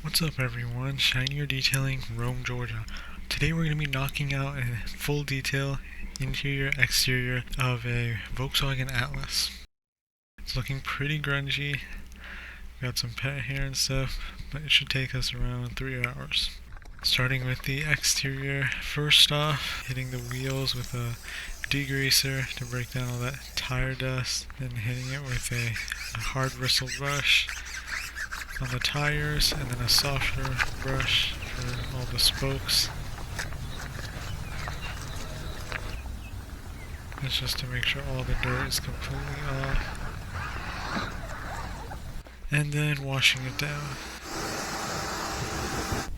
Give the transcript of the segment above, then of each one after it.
What's up everyone, Shinier Detailing, Rome, Georgia. Today we're going to be knocking out in full detail interior exterior of a Volkswagen Atlas. It's looking pretty grungy, got some pet hair and stuff, but it should take us around 3 hours. Starting with the exterior, first off, hitting the wheels with a degreaser to break down all that tire dust, then hitting it with a hard bristle brush on the tires, and then a softer brush for all the spokes. That's just to make sure all the dirt is completely off. And then washing it down.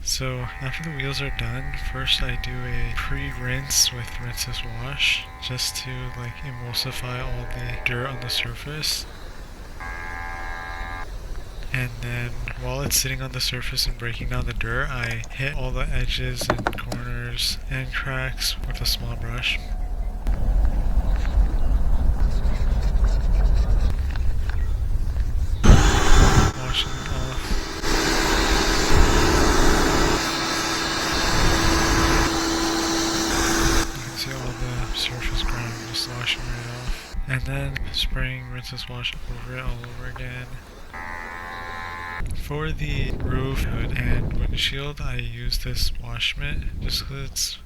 So after the wheels are done, first I do a pre-rinse with rinseless wash, just to emulsify all the dirt on the surface. And then while it's sitting on the surface and breaking down the dirt, I hit all the edges and corners and cracks with a small brush. Washing it off. You can see all the surface grime just washing right off. And then spraying rinseless wash over it all over again. For the roof, hood, and windshield, I use this wash mitt just because it's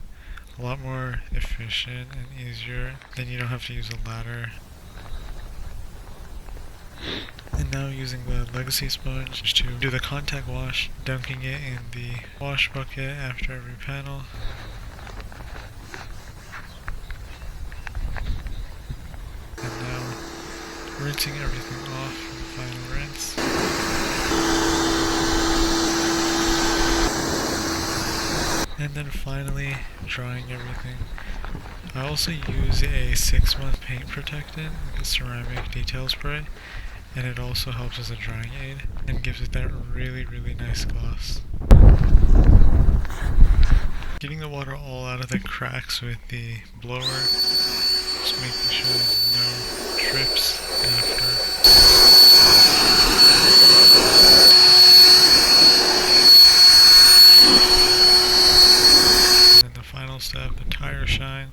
a lot more efficient and easier. Then you don't have to use a ladder. And now using the legacy sponge to do the contact wash, dunking it in the wash bucket after every panel. And now rinsing everything off for the final rinse. And then finally, drying everything. I also use a 6-month paint protectant, like a ceramic detail spray, and it also helps as a drying aid and gives it that really nice gloss. Getting the water all out of the cracks with the blower, just making sure there's no drips after. Step, the tire shine.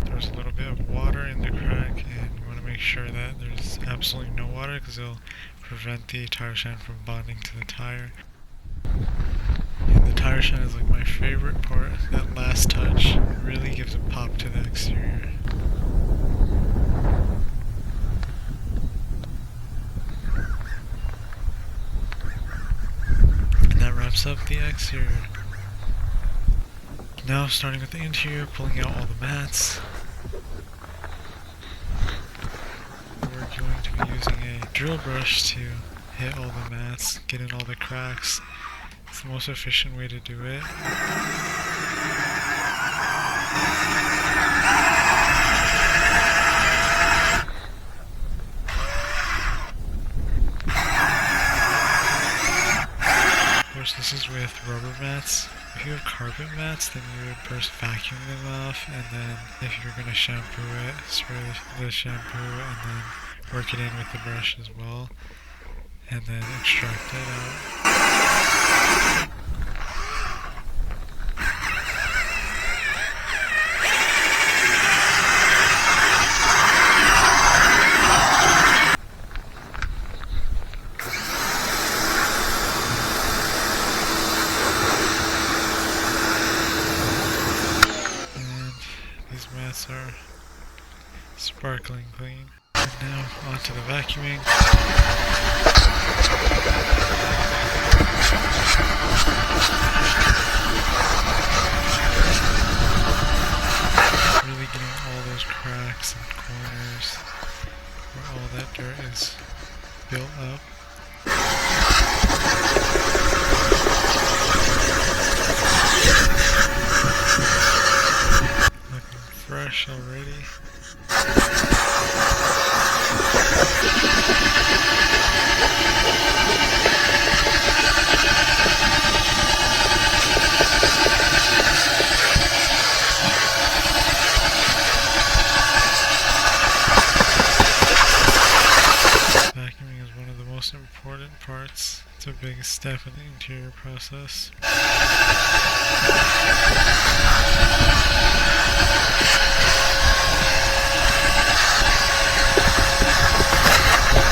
There's a little bit of water in the crack, and you want to make sure that there's absolutely no water because it'll prevent the tire shine from bonding to the tire. And the tire shine is like my favorite part. That last touch really gives a pop to the exterior. Up the exterior. Now starting with the interior, pulling out all the mats. We're going to be using a drill brush to hit all the mats, get in all the cracks. It's the most efficient way to do it. This is with rubber mats. If you have carpet mats, then you would first vacuum them off, and then if you're going to shampoo it, spray the shampoo and then work it in with the brush as well, and then extract it out. Are sparkling clean. And now onto the vacuuming. Really getting all those cracks and corners where all that dirt is built up. Fresh already. important parts. It's a big step in the interior process.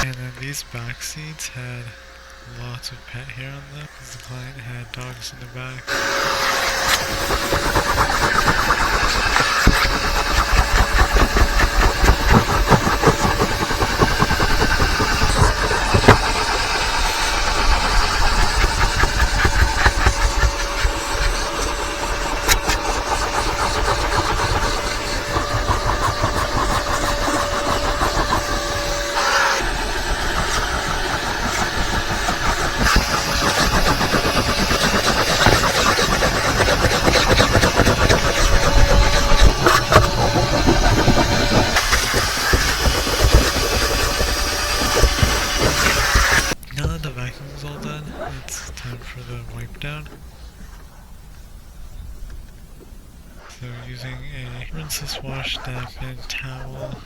And then these back seats had lots of pet hair on them because the client had dogs in the back. Now that the vacuum is all done, it's time for the wipe down. So using a rinseless wash dampened towel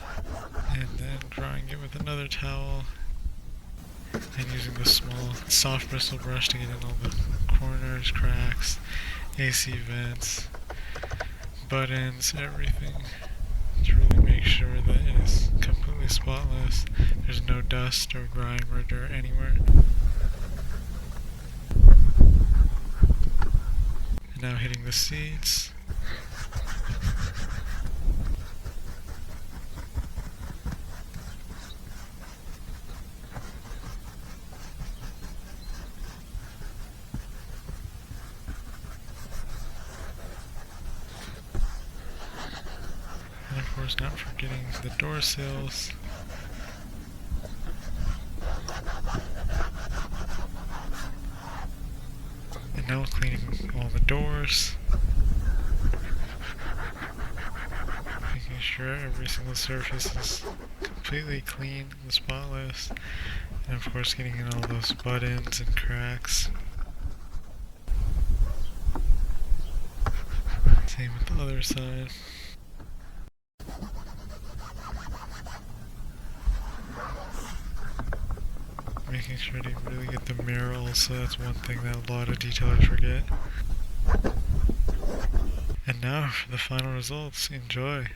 and then drying it with another towel and using the small soft bristle brush to get in all the corners, cracks, AC vents, buttons, everything, to really make sure that it is completely spotless. There's no dust or grime or dirt anywhere. And now hitting the seats. And of course not forgetting the door sills. And now cleaning all the doors. Making sure every single surface is completely clean and spotless. And of course getting in all those buttons and cracks. Same with the other side. Making sure to really get the mirror also, that's one thing that a lot of detailers forget. And now for the final results, enjoy!